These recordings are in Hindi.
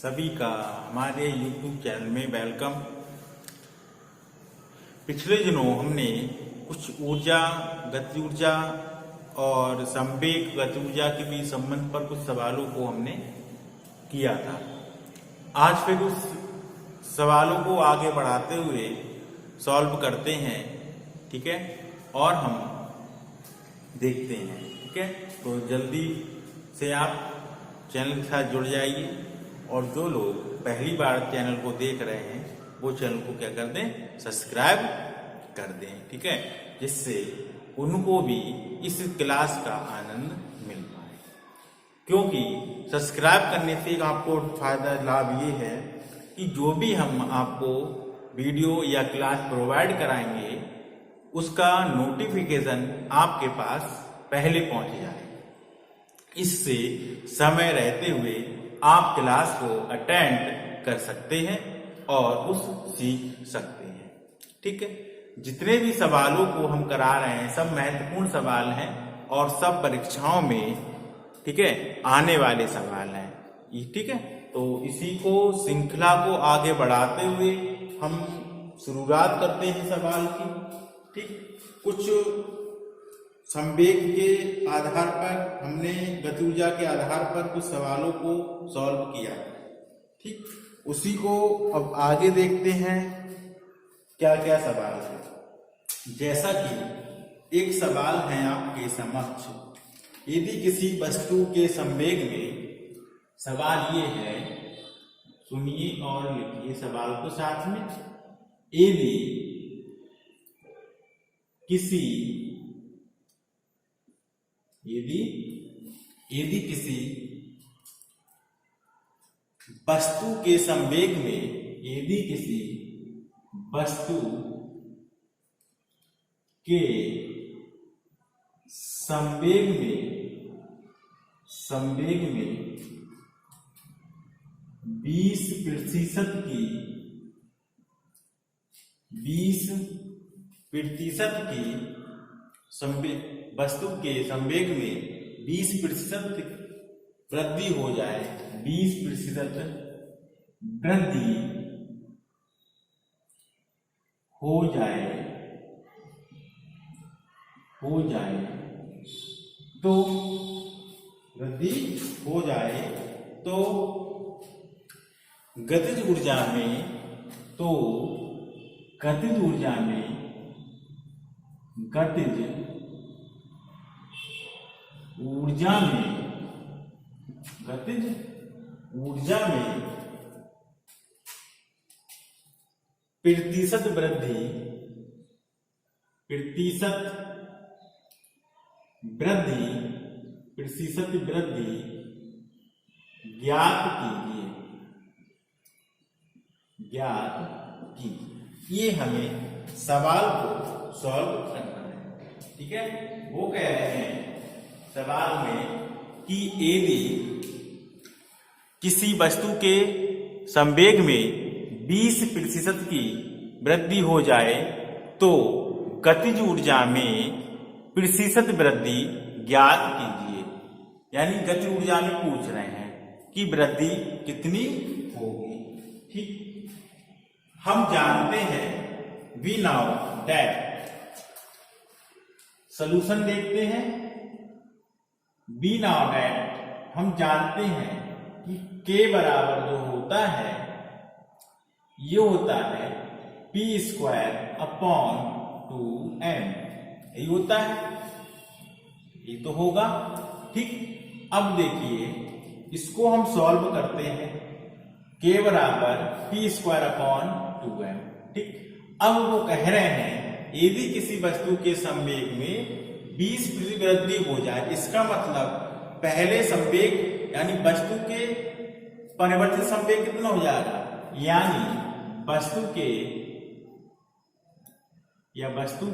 सभी का हमारे YouTube चैनल में वेलकम। पिछले दिनों हमने कुछ ऊर्जा, गति ऊर्जा और संवेग गति ऊर्जा के बीच संबंध पर कुछ सवालों को हमने किया था। आज फिर उस सवालों को आगे बढ़ाते हुए सॉल्व करते हैं, ठीक है, और हम देखते हैं, ठीक है। तो जल्दी से आप चैनल के साथ जुड़ जाइए और जो लोग पहली बार चैनल को देख रहे हैं वो चैनल को क्या कर दें, सब्सक्राइब कर दें, ठीक है, जिससे उनको भी इस क्लास का आनंद मिल पाए। क्योंकि सब्सक्राइब करने से आपको फायदा लाभ ये है कि जो भी हम आपको वीडियो या क्लास प्रोवाइड कराएंगे उसका नोटिफिकेशन आपके पास पहले पहुंच जाए। इससे समय रहते हुए आप क्लास को अटेंड कर सकते हैं और कुछ सीख सकते हैं, ठीक है। जितने भी सवालों को हम करा रहे हैं सब महत्वपूर्ण सवाल हैं और सब परीक्षाओं में, ठीक है, आने वाले सवाल हैं, ठीक है। तो इसी को श्रृंखला को आगे बढ़ाते हुए हम शुरुआत करते हैं सवाल की, ठीक। कुछ संवेग के आधार पर हमने गति ऊर्जा के आधार पर कुछ सवालों को सॉल्व किया, ठीक। उसी को अब आगे देखते हैं क्या क्या सवाल है। जैसा कि एक सवाल है आपके समक्ष, यदि किसी वस्तु के संवेग में, सवाल ये है, सुनिए और लिखिए सवाल को साथ में, यदि किसी वस्तु के संवेग में, यदि किसी वस्तु के संवेग में 20% की वस्तु के संवेग में 20% वृद्धि हो जाए, 20% वृद्धि हो जाए तो वृद्धि हो जाए तो गतिज ऊर्जा में प्रतिशत वृद्धि ज्ञात कीजिए। ये हमें सवाल को सॉल्व करना है, ठीक है। वो कह रहे हैं सवाल में कि यदि किसी वस्तु के संवेग में 20% की वृद्धि हो जाए तो गतिज ऊर्जा में प्रतिशत वृद्धि ज्ञात कीजिए। यानी गति ऊर्जा में पूछ रहे हैं कि वृद्धि कितनी होगी, ठीक। हम जानते हैं, वी नाउ दैट, सॉल्यूशन देखते हैं। वी नाउ दैट, हम जानते हैं कि k बराबर जो होता है ये होता है p² अपॉन 2m, यही होता है, ये तो होगा, ठीक। अब देखिए इसको हम सॉल्व करते हैं, k बराबर p² अपॉन 2m, ठीक। अब वो कह रहे हैं यदि किसी वस्तु के संवेग में 20% वृद्धि हो जाए, इसका मतलब पहले संवेग यानी वस्तु के परिवर्तित संवेग कितना हो जाएगा, यानी वस्तु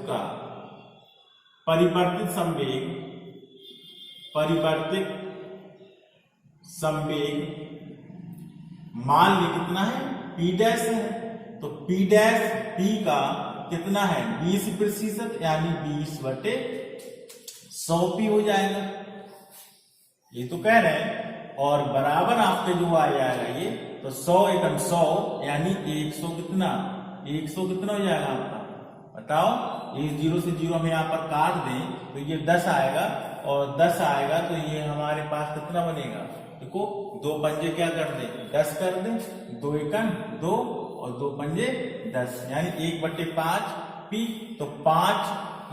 का परिवर्तित संवेग मान ली कितना है, p' है, तो p' का कितना है 20%, यानी 20/100p हो जाएगा। ये तो कह रहे हैं और बराबर आपके जो आ जाएगा ये, तो 100 एकम 100 यानी 100 कितना, 100 कितना हो जाएगा आपका बताओ। ये 0 से 0 हम यहाँ पर काट दें तो ये 10 आएगा, और 10 आएगा तो ये हमारे पास कितना बनेगा, देखो 2 पंजे क्या कर दे 10 कर दे, 2 एकम 2 और 2 पंजे 10 यानी 1/5 पी, तो 5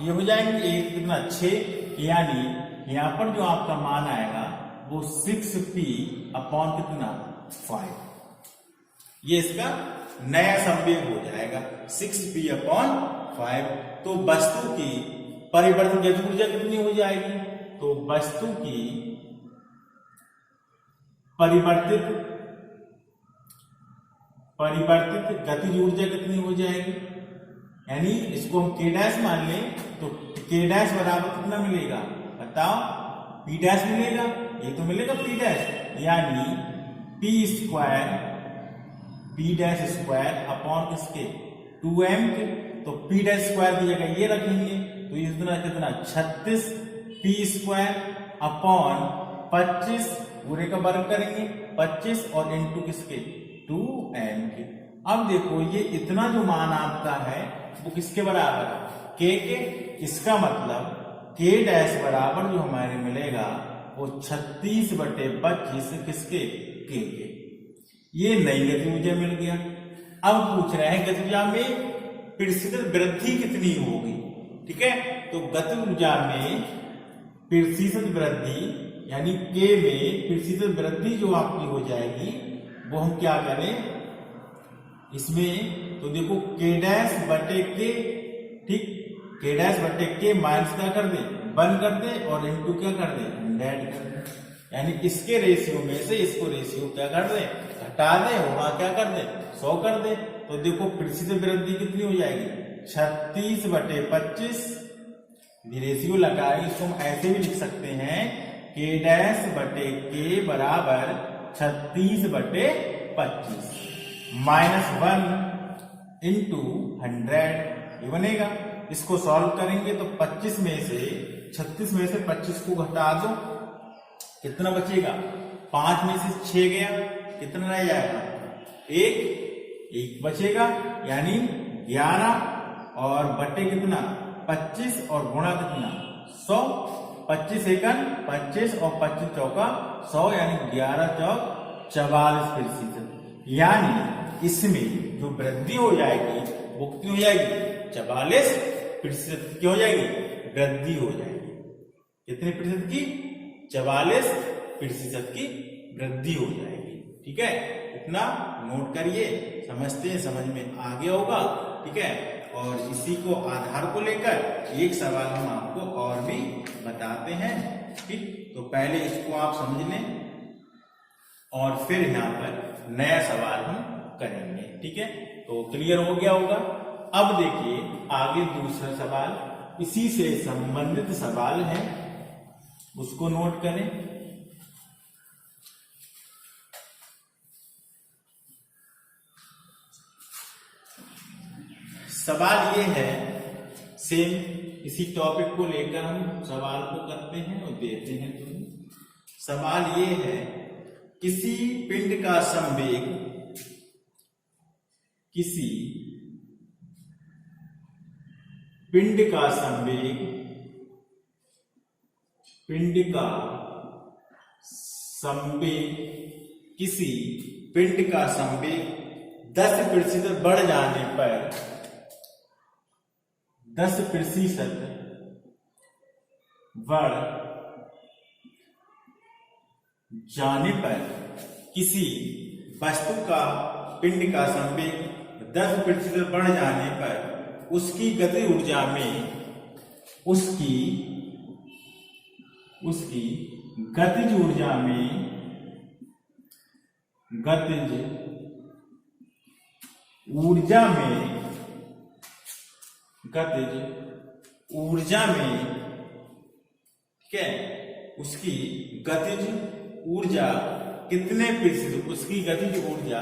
ये हो जाएंगे, 1 कितना 6 यानी यहाँ पर जो आपका मान आएगा वो 6p अपॉन कितना 5, ये इसका नया संवेग हो जाएगा 6p अपॉन 5। तो वस्तु की परिवर्तित गतिज ऊर्जा कितनी हो जाएगी, तो वस्तु की परिवर्तित गतिज ऊर्जा कितनी हो जाएगी, यानी इसको हम k डैश मान लें तो k डैश बराबर कितना मिलेगा बताओ, p डैश मिलेगा, ये तो मिलेगा p डैश, यानी p डैश स्क्वायर अपॉन किसके 2m के, तो p डैश स्क्वायर की जगह ये रखेंगे तो ये कितना 36 p स्क्वायर अपॉन 25 पूरे का वर्ग करेंगे 25 और इंटू किसके 2m के। अब देखो ये इतना जो मान आपका है वो किसके बराबर है, k के, इसका मतलब k डैश बराबर जो हमारे मिलेगा वो 36/25 किसके k के। ये नई गतिज ऊर्जा मिल गया। अब पूछ रहे हैं गतिज ऊर्जा में प्रतिशत वृद्धि कितनी होगी, ठीक है, तो गतिज ऊर्जा में प्रतिशत वृद्धि यानी k में प्रतिशत वृद्धि जो आपकी हो जाएगी वो हम क्या करें इसमें, तो देखो k डैश बटे k, ठीक, k डैश बटे k माइनस क्या कर दे 1 कर दे और इंटू क्या कर दे 100 कर दे, यानी इसके रेशियो में से इसको रेशियो क्या कर दे घटा दे, वहां क्या कर दे 100 कर दे, तो देखो प्रतिशत वृद्धि कितनी हो जाएगी 36/25, रेशियो लगाए इसको हम ऐसे भी लिख सकते हैं k डैश बटे k बराबर 36/25 माइनस 1 इंटू 100, ये बनेगा। इसको सॉल्व करेंगे तो 36 में से 25 को घटा दो, कितना बचेगा 5 में से 6 गया, कितना रह जाएगा 1 बचेगा, यानी 11 और बटे कितना 25 और गुणा कितना 100, 25 एकम 25 और 25 चौका 100 यानी 11 चौक 44%, यानी इसमें जो वृद्धि हो जाएगी वो कितनी हो जाएगी 44% की हो जाएगी, वृद्धि हो जाएगी, कितने प्रतिशत की 44% की वृद्धि हो जाएगी, ठीक है, इतना नोट करिए, समझते हैं, समझ में आ गया होगा, ठीक है। और इसी को आधार को लेकर एक सवाल हम आपको और भी बताते हैं, ठीक, तो पहले इसको आप समझ लें और फिर यहाँ पर नया सवाल हम करेंगे, ठीक है, तो क्लियर हो गया होगा। अब देखिए आगे दूसरा सवाल इसी से संबंधित सवाल है, उसको नोट करें। सवाल ये है, सेम इसी टॉपिक को लेकर हम सवाल को करते हैं और देते हैं तुम्हें। सवाल ये है, किसी पिंड का संवेग किसी पिंड का संवेग 10% बढ़ जाने पर 10% बढ़ जाने पर किसी वस्तु का पिंड का संवेग 10% बढ़ जाने पर उसकी गतिज ऊर्जा में ठीक है, उसकी गतिज ऊर्जा कितने प्रतिशत, उसकी गतिज ऊर्जा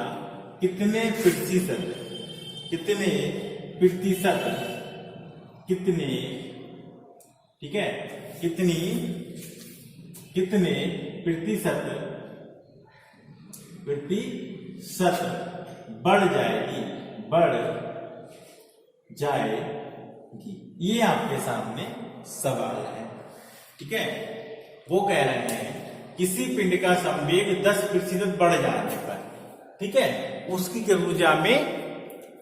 कितने प्रतिशत ठीक है, कितने प्रतिशत प्रतिशत बढ़ जाएगी, बढ़ जाएगी। ये आपके सामने सवाल है। ठीक है, वो कह रहे हैं किसी पिंड का संवेग 10% बढ़ जाने पर, ठीक है, उसकी ऊर्जा में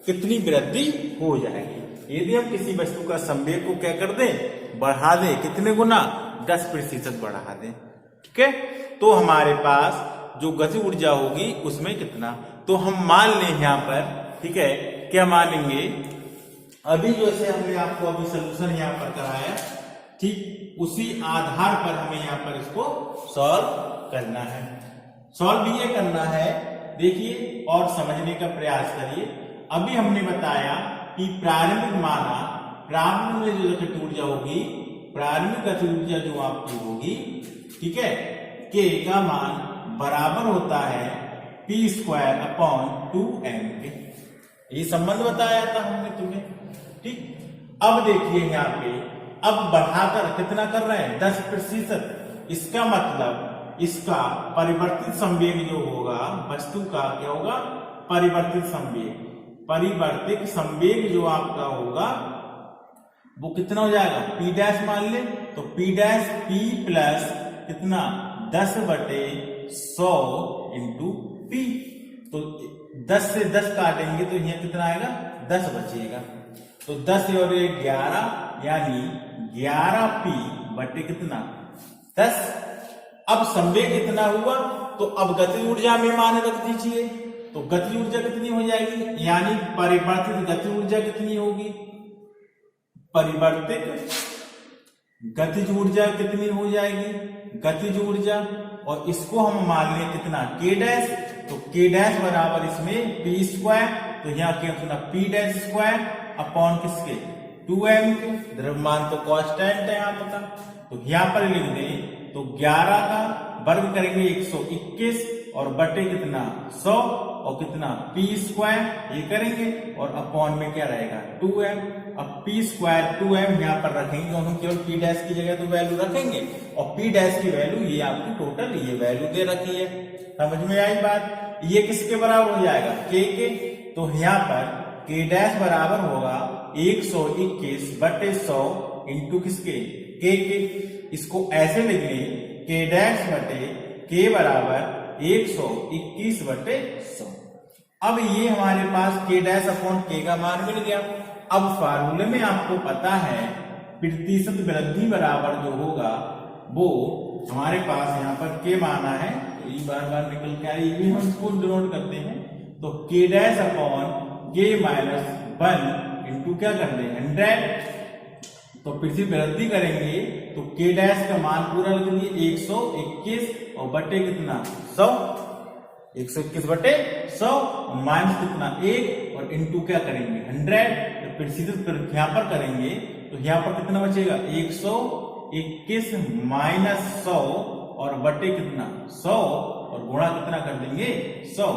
कितनी वृद्धि हो जाएगी। यदि हम किसी वस्तु का संवेग को क्या कर दें, बढ़ा दें, कितने गुना, 10% बढ़ा दें। ठीक है, तो हमारे पास जो गति ऊर्जा होगी उसमें कितना, तो हम मान लें यहां पर, ठीक है, क्या मानेंगे, अभी जैसे हमने आपको अभी सोल्यूशन यहां पर कराया, ठीक उसी आधार पर हमें यहां पर इसको सॉल्व करना है। सॉल्व ये करना है, देखिए और समझने का प्रयास करिए। अभी हमने बताया कि प्रारंभिक माना, प्रारंभ में जो गति ऊर्जा होगी, प्रारंभिक गति ऊर्जा जो आपकी होगी, ठीक है, के का मान बराबर होता है p²/2m के। ये संबंध बताया था हमने तुम्हें। ठीक, अब देखिए यहाँ पे, अब बढ़ाकर कितना कर रहे हैं, 10%। इसका मतलब इसका परिवर्तित संवेग जो होगा वस्तु का, क्या होगा, परिवर्तित संवेग। परिवर्तित संवेग जो आपका होगा वो कितना हो जाएगा, p' मान ले तो p' p प्लस कितना, 10/100 इंटू p। तो 10 से 10 काटेंगे तो यहाँ कितना आएगा, 10 बचेगा। तो 10 और 1 11, यानी 11p बटे कितना, 10। अब संवेग कितना हुआ, तो अब गति ऊर्जा में मान रख दीजिए, तो गति ऊर्जा कितनी हो जाएगी, यानी परिवर्तित गति ऊर्जा कितनी होगी, परिवर्तित गतिज ऊर्जा कितनी हो जाएगी, गतिज ऊर्जा। और इसको हम मान लें कितना, k', तो k' बराबर इसमें p², तो यहाँ क्या कितना, p' अपॉन किसके, 2m के। द्रव्यमान तो कांस्टेंट है यहाँ का, तो यहाँ पर लिख दें, तो 11 का वर्ग करेंगे 121 और बटे कितना 100 और कितना p² ये करेंगे और अपॉन में क्या रहेगा 2m। अब p² 2m यहाँ पर रखेंगे और हम केवल p' की जगह तो वैल्यू रखेंगे और p' की वैल्यू ये आपकी टोटल ये वैल्यू दे रखी है। समझ में आई बात। ये किसके बराबर हो जाएगा k के, तो यहाँ पर k' बराबर होगा 121 बटे 100 इंटू किसके k के। इसको ऐसे लिख लें k' बटे k बराबर 121 बटे 100। अब ये हमारे पास k' अपॉन k का मान मिल गया। अब फार्मूले में आपको पता है प्रतिशत वृद्धि बराबर जो होगा वो हमारे पास यहाँ पर k माना है, तो ये बार बार निकल के आ रही है, हम इसको डिनोट करते हैं। तो k' upon k minus 1 into क्या कर दें 100। तो प्रतिशत वृद्धि करेंगे तो k' का मान पूरा लिख दिए 121 और बटे कितना 100, 121 बटे 100 माइनस कितना 1 और इंटू क्या करेंगे 100। तो प्रतिशत यहाँ पर करेंगे तो यहाँ पर कितना बचेगा 121 माइनस 100 और बटे कितना 100 और गुणा कितना कर देंगे 100।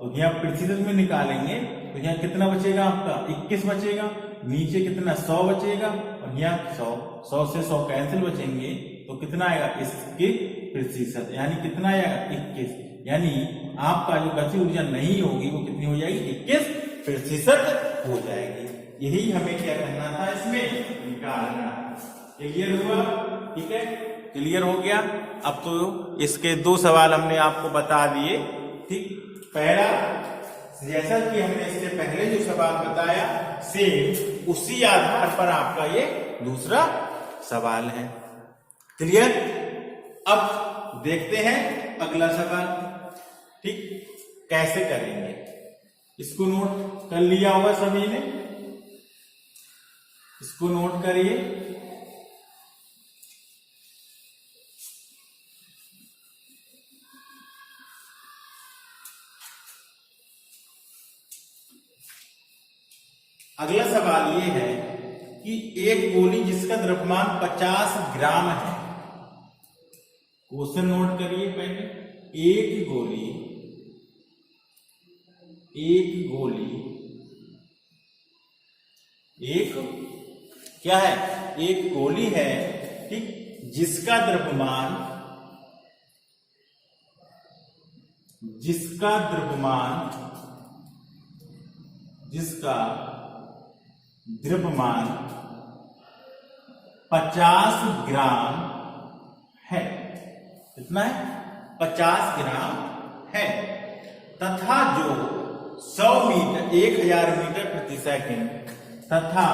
तो यहाँ प्रतिशत में निकालेंगे तो यहाँ कितना बचेगा आपका 21 बचेगा, नीचे कितना 100 बचेगा और यहाँ 100 से 100 कैंसिल बचेंगे तो कितना आएगा इसके प्रतिशत, यानी कितना आएगा 21। यानी आपका जो गति ऊर्जा नहीं होगी वो कितनी हो जाएगी 21% हो जाएगी। यही हमें क्या करना था, इसमें निकालना। क्लियर हुआ, ठीक है, क्लियर हो गया। अब तो इसके दो सवाल हमने आपको बता दिए। ठीक, पहला जैसा कि हमने इससे पहले जो सवाल बताया सेम उसी आधार पर आपका ये दूसरा सवाल है। क्लियर। अब देखते हैं अगला सवाल। ठीक, कैसे करेंगे, इसको नोट कर लिया होगा सभी ने, इसको नोट करिए। अगला सवाल ये है कि एक गोली जिसका द्रव्यमान 50 ग्राम है, क्वेश्चन नोट करिए पहले। एक गोली एक क्या है, एक गोली है, ठीक, जिसका द्रव्यमान जिसका द्रव्यमान 50 ग्राम है। कितना है? 50 ग्राम है। तथा जो 100 मीटर 1000 मीटर प्रति सेकंड तथा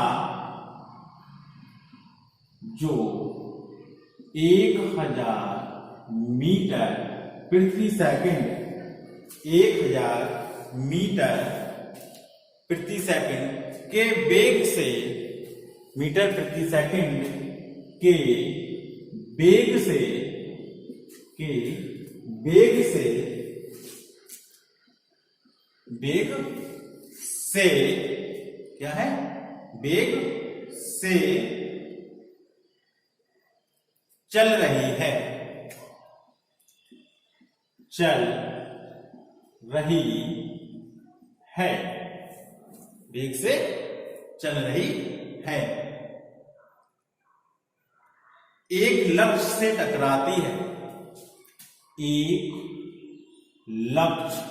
जो 1000 मीटर प्रति सेकंड 1000 मीटर प्रति सेकंड के वेग से मीटर प्रति सेकंड के वेग से क्या है? वेग से चल रही है वेग से चल रही है। एक लक्ष्य से टकराती है। एक लक्ष्य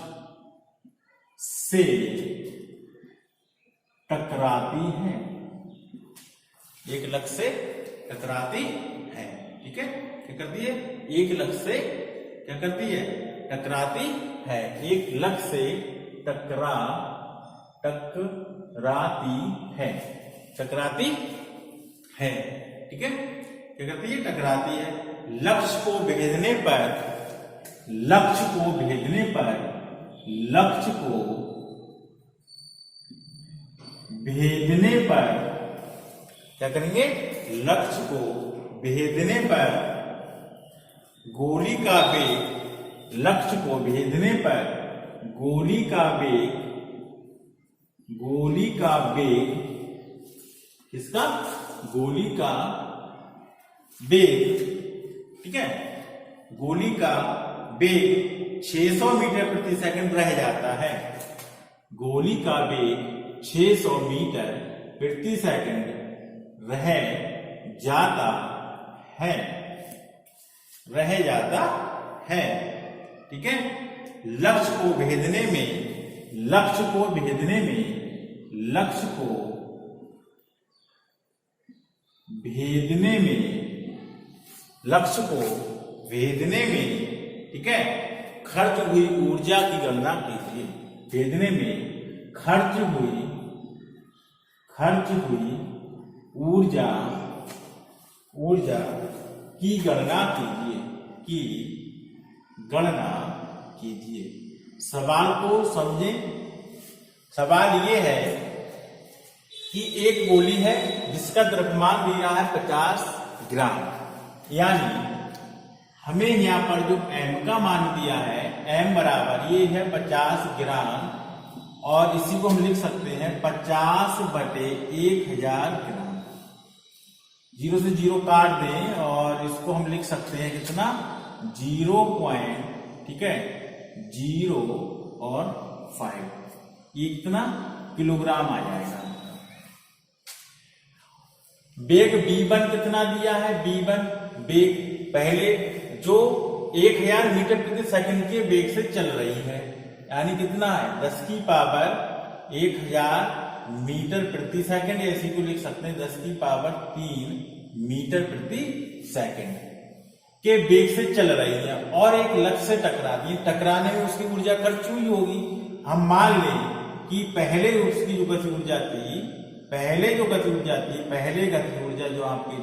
से टकराती है। एक लक्ष्य से टकराती है। ठीक है, क्या करती है? एक लक्ष्य से क्या करती है? टकराती है। एक लक्ष्य से टकराती है। ठीक है, क्या करती है? टकराती है। लक्ष्य को भेदने पर क्या करेंगे? लक्ष्य को भेदने पर गोली का वेग किसका? गोली का वेग। ठीक है, गोली का वेग 600 मीटर प्रति सेकंड रह जाता है। गोली का वेग 600 मीटर प्रति सेकंड रह जाता है। ठीक है, लक्ष्य को भेदने में ठीक है, खर्च हुई ऊर्जा की गणना कीजिए। भेदने में खर्च हुई ऊर्जा की गणना कीजिए। सवाल को समझें। सवाल ये है कि एक गोली है जिसका द्रव्यमान दिया है 50 ग्राम, यानी हमें यहाँ पर जो m का मान दिया है, m बराबर ये है 50 ग्राम, और इसी को हम लिख सकते हैं 50/1000 ग्राम। 0 से 0 काट दें और इसको हम लिख सकते हैं कितना? 0 और 5। ये कितना किलोग्राम आ जाएगा। वेग v1 कितना दिया है? v1 वेग पहले जो 1000 मीटर प्रति सेकंड के वेग से चल रही है, यानी कितना है? 10 की पावर 1000 मीटर प्रति सेकंड, इसी को लिख सकते हैं 10 की पावर 3 मीटर प्रति सेकंड के वेग से चल रही है और एक लक्ष्य से टकराती है। टकराने में उसकी ऊर्जा खर्च हुई होगी। हम मान लें कि पहले उसकी जो गति ऊर्जा थी, पहले गति ऊर्जा जो आपकी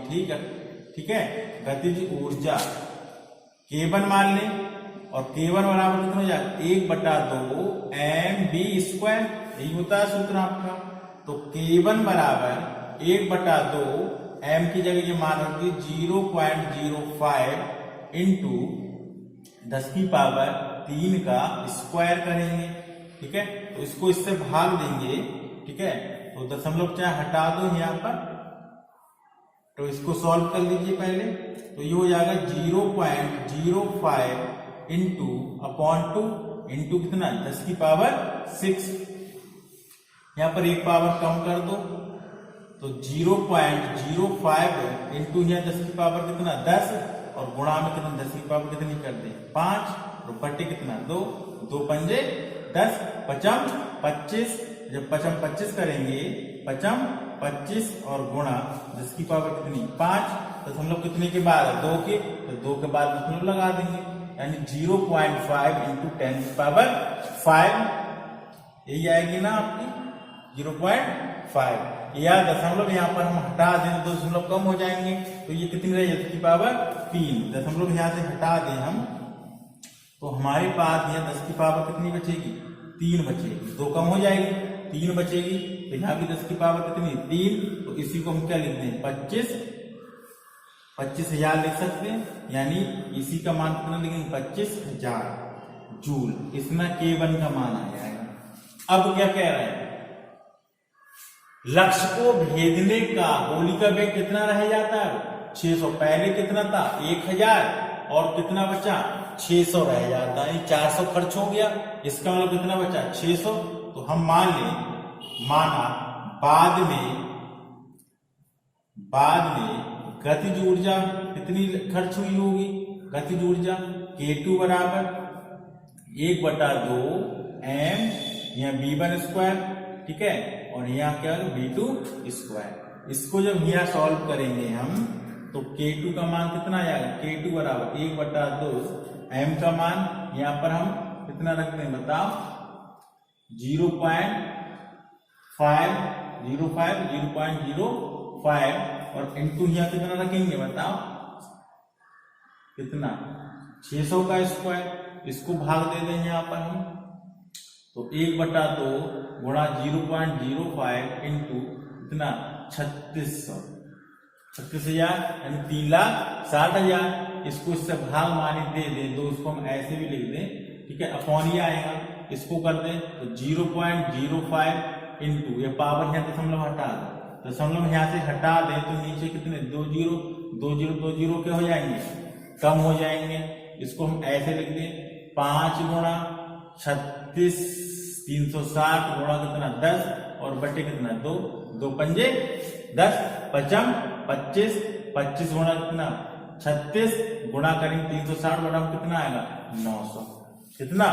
ठीक है, गतिज ऊर्जा K1 मान लें, और K1 बराबर कितना हो जाएगा? 1/2 mv²। यही होता है सूत्र आपका। तो K1 बराबर 1/2 m की जगह ये मान होगी 0.05 इंटू 10 की पावर 3 का स्क्वायर करेंगे। ठीक है, तो इसको इससे भाग देंगे। ठीक है, तो दशमलव चाहे हटा दो यहाँ पर, तो इसको सॉल्व कर लीजिए पहले। तो ये हो जाएगा 0.05 इंटू अपॉन 2 इंटू कितना? 10 की पावर 6। यहाँ पर एक पावर कम कर दो, तो 0.05 इंटू यहाँ 10 की पावर कितना? 10, और गुणा में कितना? 10 की पावर कितनी कर दें? 5, और बटे कितना? 2, 2 पंजे 10, पचम 25, जब पचम 25 करेंगे, पचम 25 और गुणा 10 की पावर कितनी 5, दशमलव कितने के बाद 2 के, तो 2 के बाद दशमलव लगा देंगे, यानी 0.5 इंटू 10 की पावर 5, यही आएगी ना आपकी 0.5। या दशमलव यहाँ पर हम हटा दें तो दशमलव कम हो जाएंगे, तो ये कितनी रही 10 की पावर 3, दशमलव यहाँ से हटा दें हम तो हमारे पास यहाँ 10 की पावर कितनी बचेगी 3 बचेगी, 2 कम हो जाएगी 3 बचेगी, तो यहाँ भी 10 की पावर कितनी 3, तो इसी को हम क्या लिखते हैं 25,000 लिख सकते हैं, यानी इसी का मान कितना लिखेंगे 25,000 जूल, इसमें K1 का मान आ जाएगा। अब क्या कह रहे हैं, लक्ष्य को भेदने का गोली का वेग कितना रह जाता है 600, पहले कितना था 1000 और कितना बचा 600 रह जाता है, 400 खर्च हो गया, इसका मतलब कितना बचा 600। तो हम मान लें, माना बाद में गतिज ऊर्जा कितनी खर्च हुई होगी, गतिज ऊर्जा K2 बराबर 1/2 m, यहाँ V1 स्क्वायर, ठीक है, और यहाँ क्या V2 स्क्वायर। इसको जब यहाँ सॉल्व करेंगे हम तो K2 का मान कितना आएगा, K2 बराबर 1/2 m का मान यहाँ पर हम कितना रखते हैं बताओ 0.05 और इंटू यहाँ कितना रखेंगे बताओ कितना 600 का स्क्वायर, इसको भाग दे दें यहाँ पर हम, तो 1/2 गुणा 0.05 इंटू कितना 36,000 यानी 3,60,000, इसको इससे भाग मानी दे दें तो इसको हम ऐसे भी लिख दें, ठीक है, अपॉन ही आएगा, इसको कर दें तो 0.05 इंटू ये पावर यहाँ दशमलव हटा दें, दशमलव यहाँ से हटा दें तो नीचे कितने 2 0 क्या हो जाएंगे कम हो जाएंगे, इसको हम ऐसे लिख दें 5 गुणा 36 360 गुणा कितना 10 और बटे कितना 2, 2 पंजे 10, पचम 25 गुणा कितना 36 गुणा करेंगे 360 गुणा कितना आएगा 900, कितना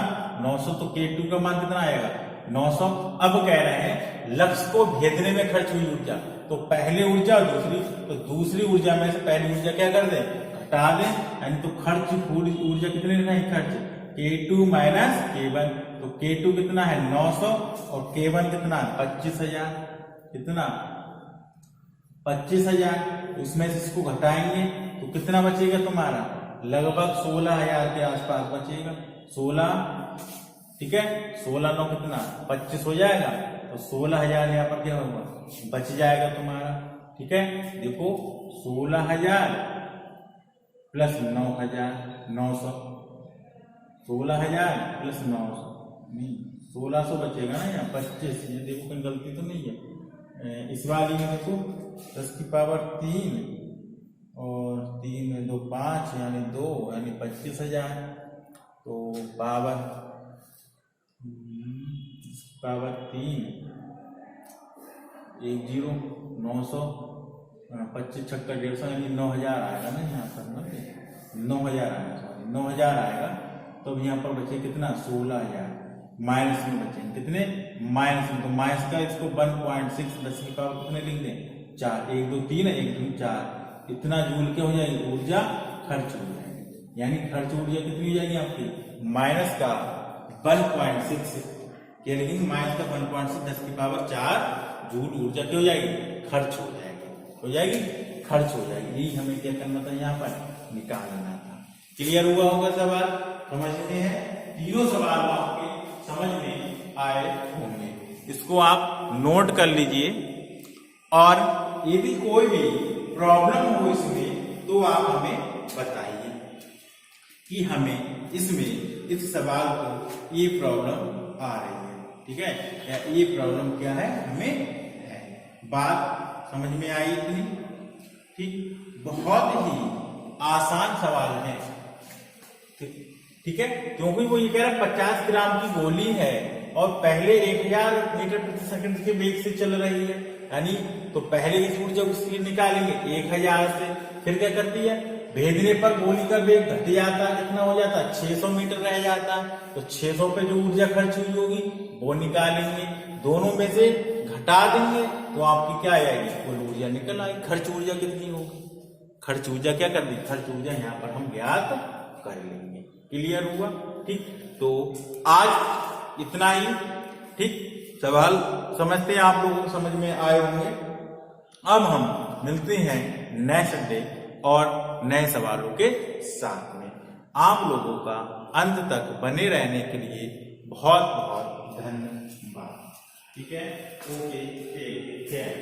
900, तो K2 का मान कितना आएगा 900। अब कह रहे हैं लक्ष्य को भेदने में खर्च हुई ऊर्जा, तो पहले ऊर्जा दूसरी, तो दूसरी ऊर्जा में से पहली ऊर्जा क्या कर दें हटा दें, यानी तो खर्च पूरी ऊर्जा कितने नहीं खर्च K2 माइनस K1, तो K2 कितना है 900 और K1 कितना 25,000, कितना 25,000, उसमें से इसको घटाएंगे तो कितना बचेगा तुम्हारा लगभग 16,000 के आसपास बचेगा, 16, ठीक है, 16 9 कितना 25 हो जाएगा, तो 16,000 यहाँ पर क्या होगा बच जाएगा तुम्हारा, ठीक है, देखो 16,000 प्लस 9,900, 16,000 प्लस 900 नहीं 1600 बचेगा ना यहाँ 25, ये देखो कहीं गलती तो नहीं है, इस वाली में देखो 10 की पावर 3 और 3 में 2 5 यानी 2 यानी 25,000, तो पावर 3 1 0 900 25 छक्का 150 यानी 9,000 आएगा ना यहाँ पर, 9,000 आएगा, सॉरी 9,000 आएगा, तो अब यहाँ पर बचे कितना 16,000, माइनस में बचेंगे कितने माइनस में, तो माइनस का इसको 1.6 10 की पावर कितने लिख दें 4, 1 2 3 1 2 4, इतना जूल क्या हो जाएगी ऊर्जा खर्च हो जाएगी, यानी खर्च ऊर्जा कितनी हो जाएगी आपकी माइनस का 1.6 क्या लिखेंगे माइनस का 1.6 10 की पावर 4 जूल ऊर्जा क्या हो जाएगी खर्च हो जाएगी खर्च हो जाएगी, यही हमें क्या करना था यहाँ पर निकालना था। क्लियर हुआ होगा सवाल, समझते हैं, तीनों सवाल आपके समझ में आए होंगे, इसको आप नोट कर लीजिए, और यदि कोई भी प्रॉब्लम हो इसमें तो आप हमें बताइए कि हमें इसमें इस सवाल को ये प्रॉब्लम आ रही है, ठीक है, या ये प्रॉब्लम क्या है हमें है, बात समझ में आई इतनी, ठीक, बहुत ही आसान सवाल है, ठीक है, क्योंकि वो ये कह रहा है 50 ग्राम की गोली है और पहले 1000 मीटर प्रति सेकंड के वेग से चल रही है, यानी तो पहले इस ऊर्जा को निकालेंगे 1000 से, फिर क्या करती है भेदने पर गोली का वेग घट जाता, कितना हो जाता, 600 मीटर रह जाता। तो 600 पे जो ऊर्जा खर्च हुई होगी वो निकालेंगे, दोनों में से घटा देंगे तो आपकी क्या आएगी, कुल ऊर्जा निकल आएगी। खर्च ऊर्जा कितनी होगी, खर्च ऊर्जा क्या कर दी, खर्च ऊर्जा यहाँ पर हम ज्ञात कर लेंगे। क्लियर हुआ? ठीक, तो आज इतना ही। ठीक, सवाल समझते हैं, आप लोगों को समझ में आए होंगे। अब हम मिलते हैं नेक्स्ट डे और नए सवालों के साथ में। आप लोगों का अंत तक बने रहने के लिए बहुत बहुत धन्यवाद। ठीक है, ओके, टेक केयर।